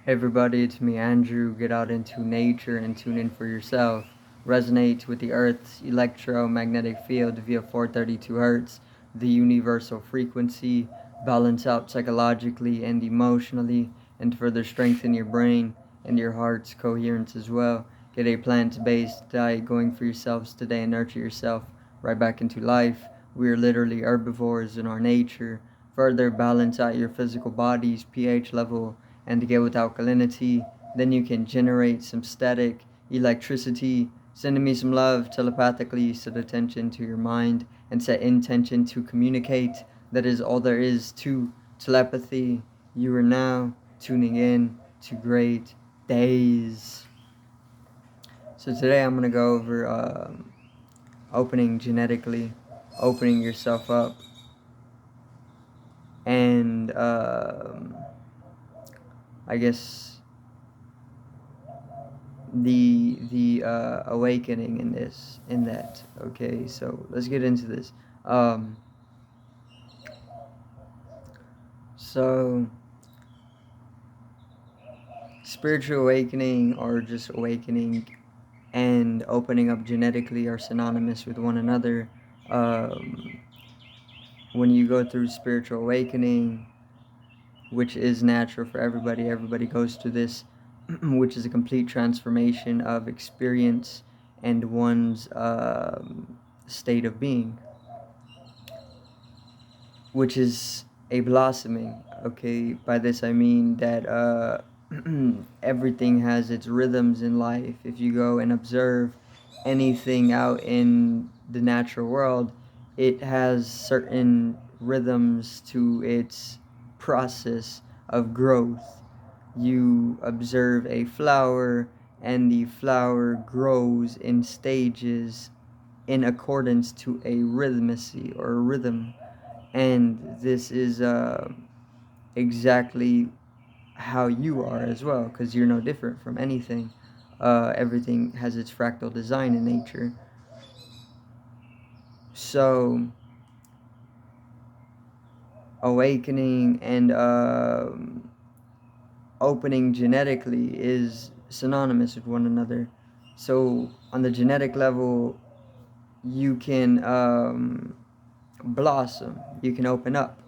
Hey everybody, it's me Andrew. Get out into nature and tune in for yourself. Resonate with the Earth's electromagnetic field via 432 Hz, the universal frequency. Balance out psychologically and emotionally, and further strengthen your brain and your heart's coherence as well. Get a plant-based diet going for yourselves today and nurture yourself right back into life. We are literally herbivores in our nature. Further balance out your physical body's pH level and to get with alkalinity. Then you can generate some static electricity, sending me some love telepathically, set attention to your mind, and set intention to communicate. That is all there is to telepathy. You are now tuning in to Great Days. So today I'm going to go over opening genetically, opening yourself up, and I guess the awakening in that. Okay, so let's get into this. um so spiritual awakening, or just awakening and opening up genetically, are synonymous with one another. um when you go through spiritual awakening, which is natural for everybody goes through this, which is a complete transformation of experience and one's state of being, which is a blossoming. Okay, by this I mean that everything has its rhythms in life. If you go and observe anything out in the natural world, it has certain rhythms to its process of growth. You observe a flower, and the flower grows in stages in accordance to a rhythmacy or a rhythm. And this is exactly how you are as well, because you're no different from anything. Everything has its fractal design in nature. So awakening and opening genetically is synonymous with one another. So on the genetic level, you can blossom, you can open up.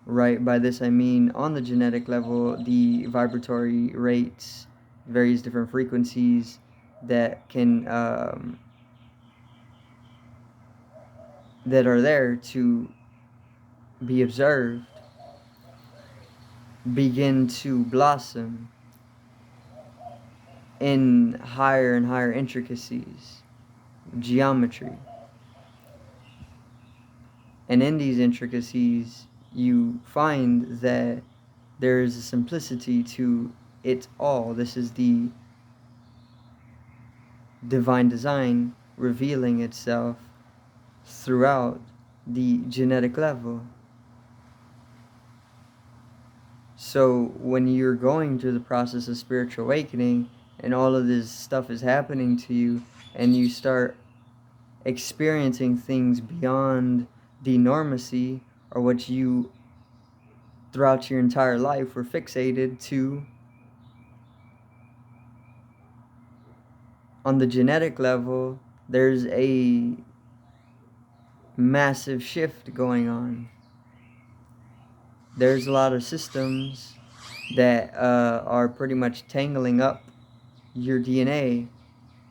Right, by this I mean on the genetic level, the vibratory rates, various different frequencies that can that are there to be observed, begin to blossom in higher and higher intricacies, geometry. And in these intricacies, you find that there is a simplicity to it all. This is the divine design revealing itself throughout the genetic level. So when you're going through the process of spiritual awakening and all of this stuff is happening to you, and you start experiencing things beyond the normacy, or what you throughout your entire life were fixated to, on the genetic level, there's a massive shift going on. There's a lot of systems that are pretty much tangling up your DNA.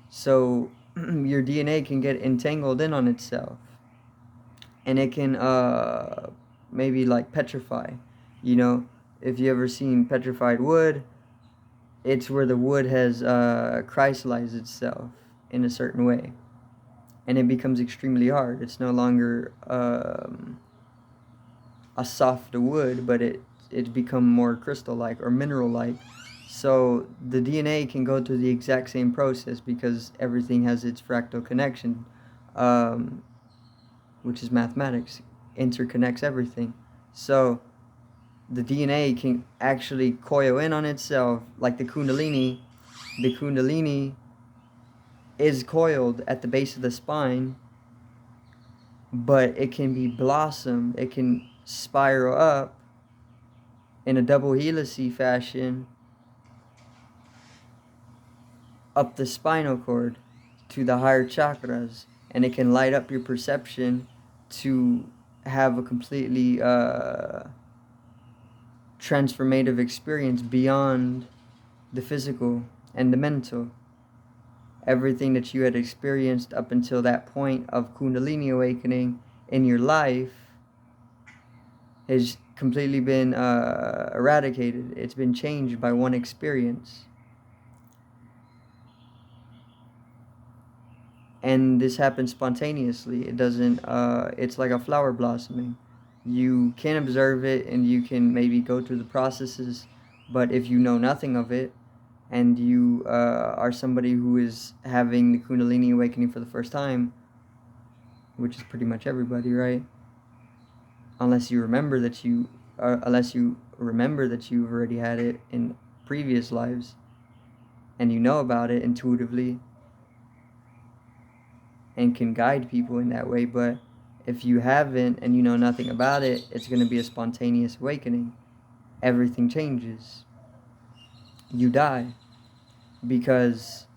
So your DNA can get entangled in on itself, and it can maybe like petrify. You know, if you ever seen petrified wood, it's where the wood has crystallized itself in a certain way, and it becomes extremely hard. It's no longer a soft wood, but it's become more crystal-like or mineral-like. So the DNA can go through the exact same process because everything has its fractal connection, um, which is mathematics, interconnects everything. So the DNA can actually coil in on itself like the kundalini. The kundalini is coiled at the base of the spine, but it can be blossomed. It can spiral up in a double helice fashion up the spinal cord to the higher chakras, and it can light up your perception to have a completely transformative experience beyond the physical and the mental. Everything that you had experienced up until that point of kundalini awakening in your life has completely been eradicated. It's been changed by one experience. And this happens spontaneously. It doesn't, it's like a flower blossoming. You can observe it and you can maybe go through the processes, but if you know nothing of it, and you are somebody who is having the kundalini awakening for the first time, which is pretty much everybody, right? Unless you remember that you've already had it in previous lives, and you know about it intuitively, and can guide people in that way. But if you haven't and you know nothing about it, it's going to be a spontaneous awakening. Everything changes. You die because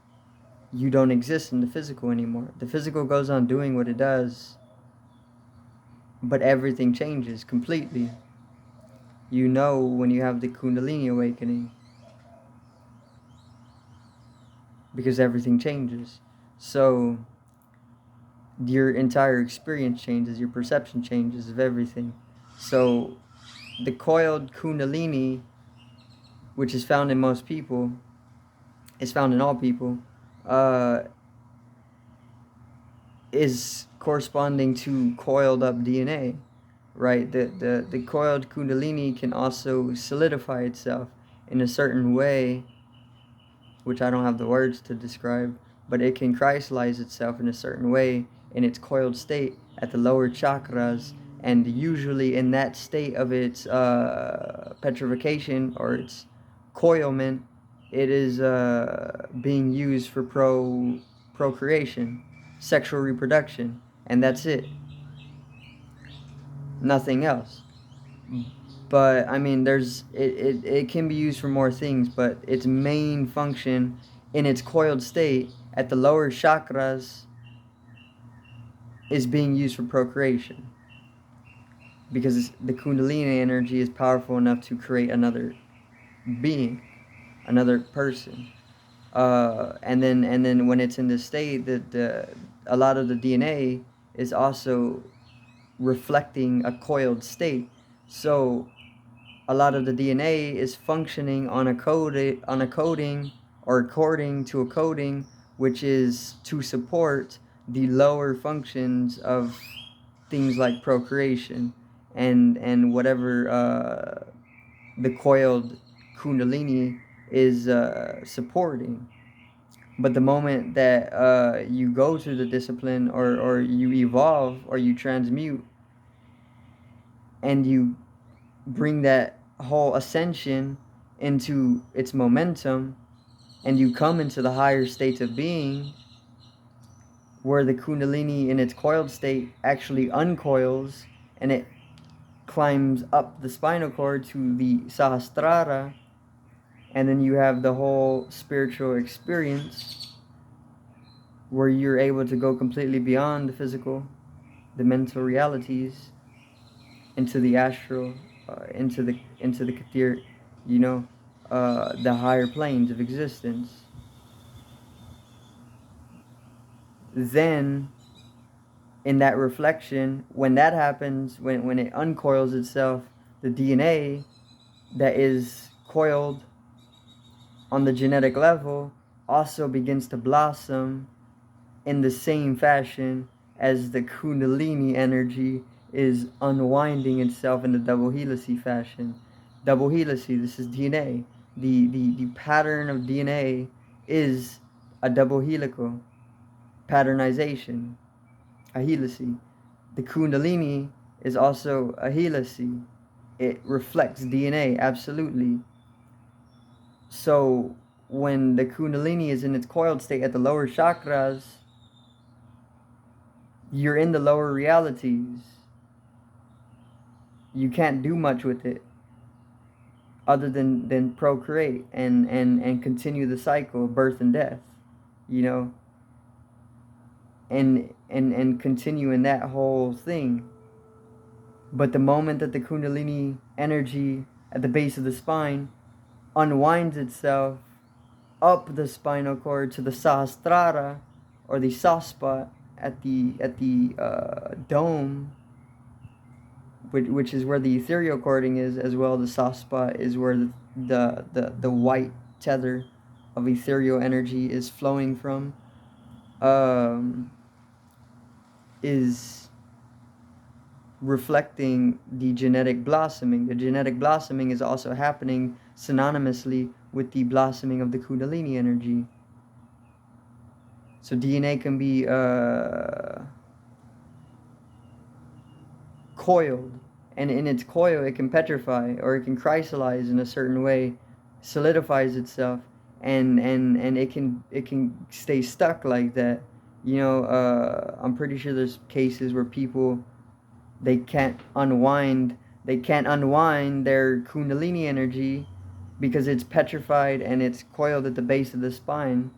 you don't exist in the physical anymore. The physical goes on doing what it does, but everything changes completely. You know when you have the kundalini awakening, because everything changes. So your entire experience changes, your perception changes of everything. So the coiled kundalini, which is found in most people, is found in all people, is corresponding to coiled up DNA, right? The coiled kundalini can also solidify itself in a certain way, which I don't have the words to describe, but it can crystallize itself in a certain way in its coiled state at the lower chakras, and usually in that state of its petrification or its coilment, it is being used for procreation, sexual reproduction, and that's it. Nothing else. But I mean, it can be used for more things, but its main function in its coiled state at the lower chakras is being used for procreation, because the kundalini energy is powerful enough to create another being, another person. And then when it's in this state, a lot of the DNA is also reflecting a coiled state. So a lot of the DNA is functioning on a coding or according to a coding, which is to support the lower functions of things like procreation and whatever the coiled kundalini is supporting. But the moment that you go through the discipline, or you evolve, or you transmute, and you bring that whole ascension into its momentum, and you come into the higher states of being, where the kundalini in its coiled state actually uncoils, and it climbs up the spinal cord to the sahasrara, and then you have the whole spiritual experience where you're able to go completely beyond the physical, the mental realities, into the astral, into the kathir, the higher planes of existence. Then, in that reflection, when that happens, when it uncoils itself, the DNA that is coiled on the genetic level also begins to blossom in the same fashion as the kundalini energy is unwinding itself in the double helice fashion. Double helice, this is DNA. The pattern of DNA is a double helical patternization, a helice. The kundalini is also a helice. It reflects DNA, absolutely. So when the kundalini is in its coiled state at the lower chakras, you're in the lower realities. You can't do much with it other than procreate and continue the cycle of birth and death. you know, and continue in that whole thing. But the moment that the kundalini energy at the base of the spine unwinds itself up the spinal cord to the sahasrara, or the soft spot at the dome, which is where the ethereal cording is, as well. The soft spot is where the white tether of ethereal energy is flowing from. Is reflecting the genetic blossoming. The genetic blossoming is also happening synonymously with the blossoming of the kundalini energy. So DNA can be coiled, and in its coil it can petrify, or it can crystallize in a certain way, solidifies itself, and it can stay stuck like that. I'm pretty sure there's cases where people, they can't unwind their kundalini energy because it's petrified and it's coiled at the base of the spine,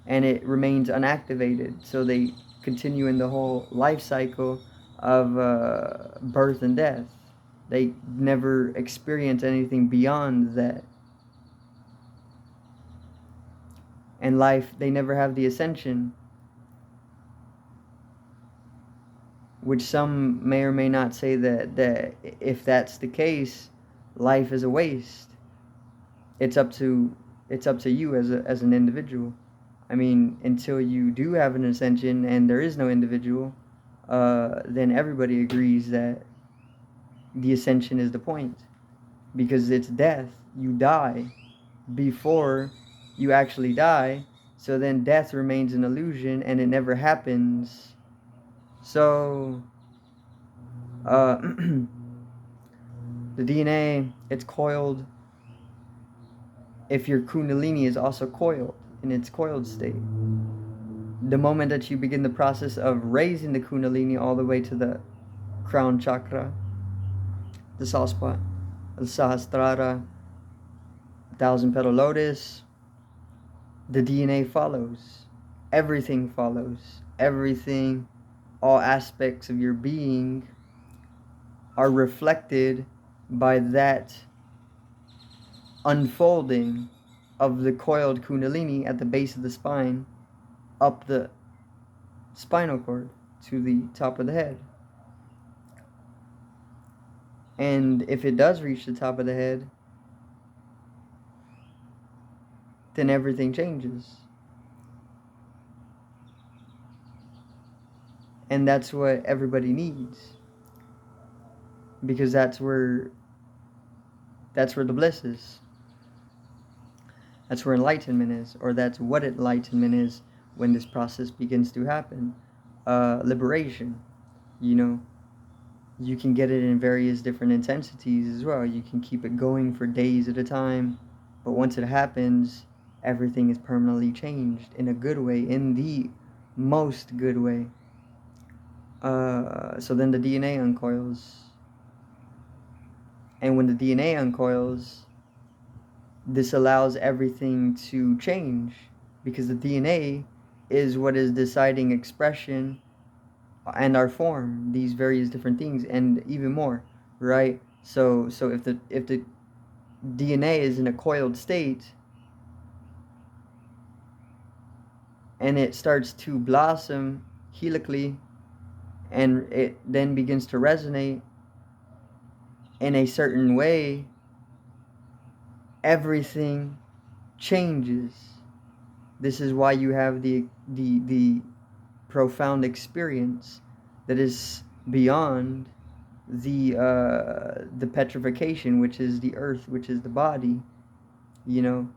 and it remains unactivated. So they continue in the whole life cycle of birth and death. They never experience anything beyond that. And life, they never have the ascension, which some may or may not say that if that's the case, life is a waste. It's up to you as an individual. I mean, until you do have an ascension and there is no individual, then everybody agrees that the ascension is the point, because it's death. You die before you actually die, so then death remains an illusion and it never happens. So the DNA, it's coiled if your kundalini is also coiled in its coiled state. The moment that you begin the process of raising the kundalini all the way to the crown chakra, the soft spot, the sahasrara, thousand petal lotus, the DNA follows. Everything follows. Everything, all aspects of your being are reflected by that unfolding of the coiled kundalini at the base of the spine, up the spinal cord to the top of the head. And if it does reach the top of the head, then everything changes. And that's what everybody needs, because that's where the bliss is. That's where enlightenment is, or that's what enlightenment is when this process begins to happen. Liberation. You can get it in various different intensities as well. You can keep it going for days at a time, but once it happens, everything is permanently changed in a good way, in the most good way. So then the DNA uncoils. And when the DNA uncoils, this allows everything to change, because the DNA is what is deciding expression and our form, these various different things, and even more, right? So if the DNA is in a coiled state and it starts to blossom helically, and it then begins to resonate in a certain way, everything changes. This is why you have the profound experience that is beyond the petrification, which is the earth, which is the body, into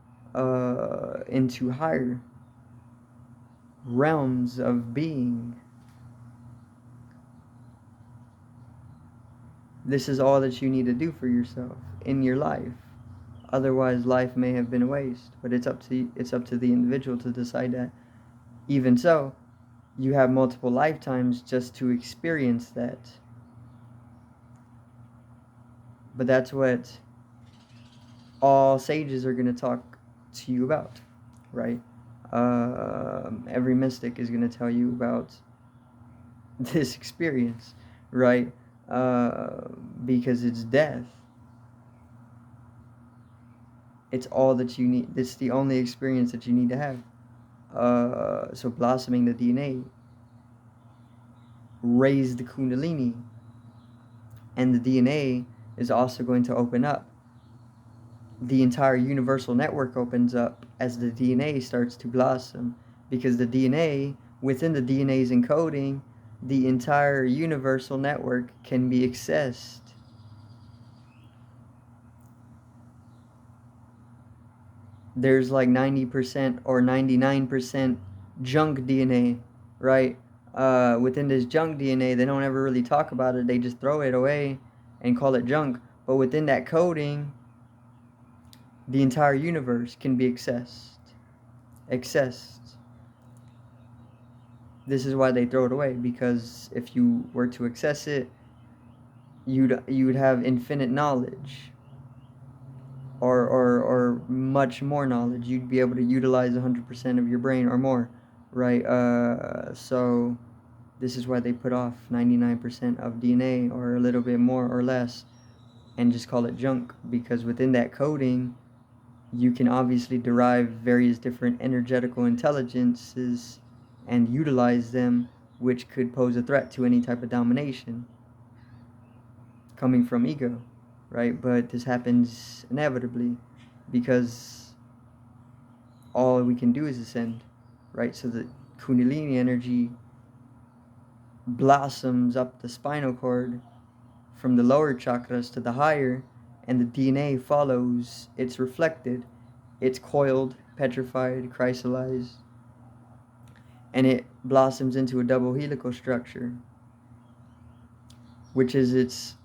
higher realms of being. This is all that you need to do for yourself in your life. Otherwise, life may have been a waste. But it's up to the individual to decide that. Even so, you have multiple lifetimes just to experience that. But that's what all sages are going to talk to you about, right? Every mystic is going to tell you about this experience, right? Because it's death. It's all that you need. It's the only experience that you need to have. So blossoming the DNA, raise the kundalini, and the DNA is also going to open up. The entire universal network opens up as the DNA starts to blossom, because the DNA, within the DNA's encoding, the entire universal network can be accessed. There's like 90% or 99% junk DNA, right? Within this junk DNA, they don't ever really talk about it. They just throw it away and call it junk. But within that coding, the entire universe can be accessed. This is why they throw it away, because if you were to access it, you'd have infinite knowledge, or much more knowledge. You'd be able to utilize 100% of your brain or more, right? So this is why they put off 99% of DNA or a little bit more or less and just call it junk, because within that coding, you can obviously derive various different energetical intelligences and utilize them, which could pose a threat to any type of domination coming from ego, right? But this happens inevitably because all we can do is ascend, right? So the kundalini energy blossoms up the spinal cord from the lower chakras to the higher, and the DNA follows. It's reflected, it's coiled, petrified, crystallized, and it blossoms into a double helical structure, which is its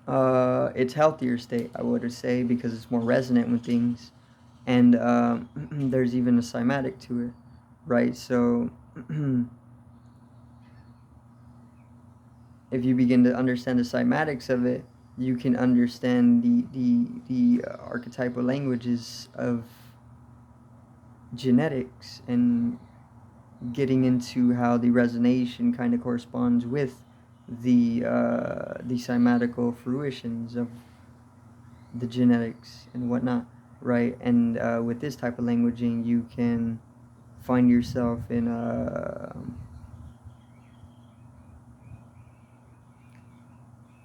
healthier state, I would say, because it's more resonant with things, and there's even a cymatic to it, right? So if you begin to understand the cymatics of it, you can understand the archetypal languages of genetics, and getting into how the resonation kind of corresponds with the cymatical fruitions of the genetics and whatnot, right? And with this type of languaging, you can find yourself in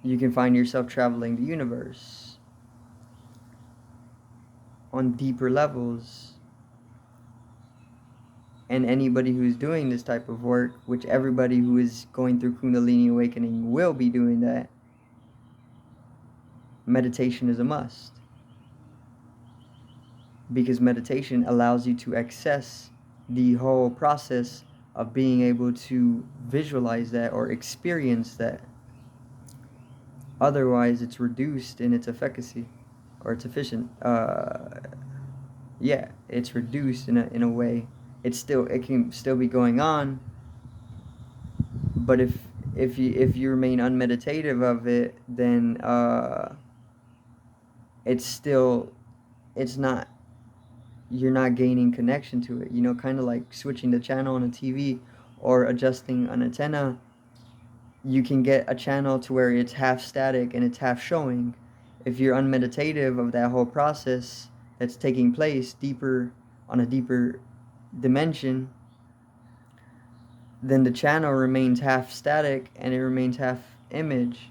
you can find yourself traveling the universe on deeper levels. And anybody who's doing this type of work, which everybody who is going through Kundalini awakening will be doing that, meditation is a must. Because meditation allows you to access the whole process of being able to visualize that or experience that. Otherwise, it's reduced in its efficacy, or it's efficient. It's reduced in a way. It can still be going on, but if you remain unmeditative of it, then you're not gaining connection to it. Kind of like switching the channel on a TV or adjusting an antenna. You can get a channel to where it's half static and it's half showing. If you're unmeditative of that whole process that's taking place on a deeper dimension, then the channel remains half static and it remains half image.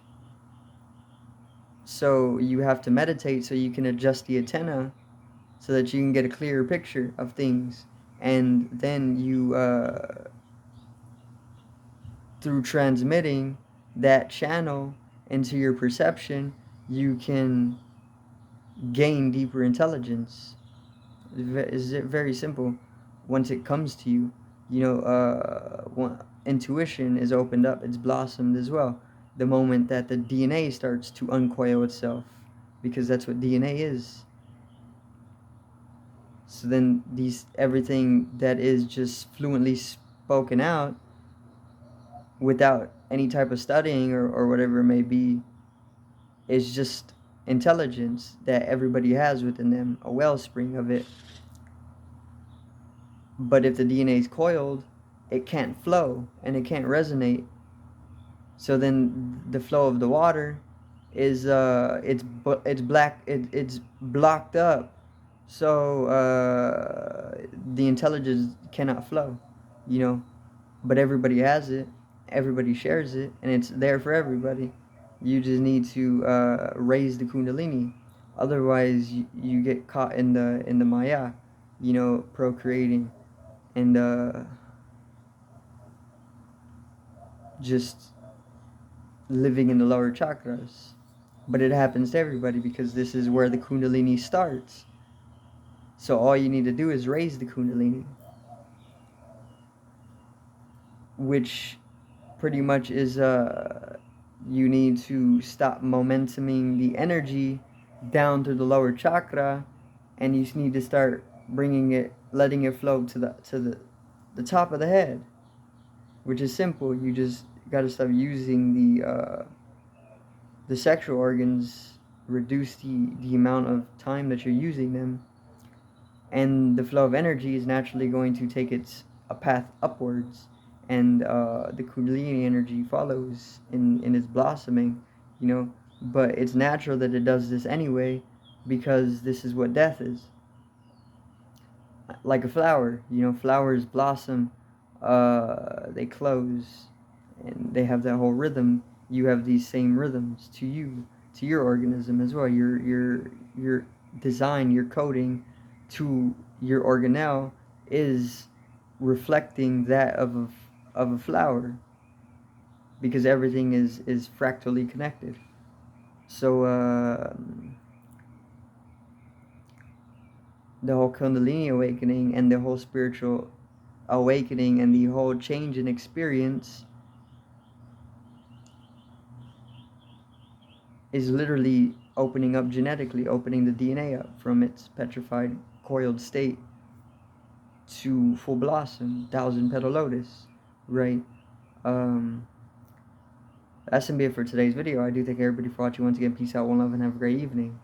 So you have to meditate so you can adjust the antenna so that you can get a clearer picture of things. And then you, through transmitting that channel into your perception, you can gain deeper intelligence. It's very simple once it comes to you. Intuition is opened up, it's blossomed as well the moment that the DNA starts to uncoil itself, because that's what DNA is. So then everything that is just fluently spoken out without any type of studying or whatever it may be is just intelligence that everybody has within them, a wellspring of it. But if the DNA is coiled, it can't flow and it can't resonate. So then the flow of the water is it's blocked up. So the intelligence cannot flow, you know. But everybody has it, everybody shares it, and it's there for everybody. You just need to raise the kundalini. Otherwise, you get caught in the maya, you know, procreating and just living in the lower chakras. But it happens to everybody because this is where the kundalini starts. So all you need to do is raise the kundalini, which pretty much is you need to stop momentuming the energy down to the lower chakra, and you need to start bringing it, letting it flow to the top of the head, which is simple. You just got to stop using the sexual organs, reduce the amount of time that you're using them, and the flow of energy is naturally going to take a path upwards, and the kundalini energy follows in its blossoming, you know. But it's natural that it does this anyway, because this is what death is. Like a flower, you know, flowers blossom, they close, and they have that whole rhythm. You have these same rhythms to you, to your organism as well. Your design, your coding to your organelle is reflecting that of a flower, because everything is fractally connected. So the whole kundalini awakening and the whole spiritual awakening and the whole change in experience is literally opening up genetically, opening the DNA up from its petrified, coiled state to full blossom, thousand petal lotus, right? That's gonna be it for today's video. I do thank everybody for watching. Once again, peace out, one love, and have a great evening.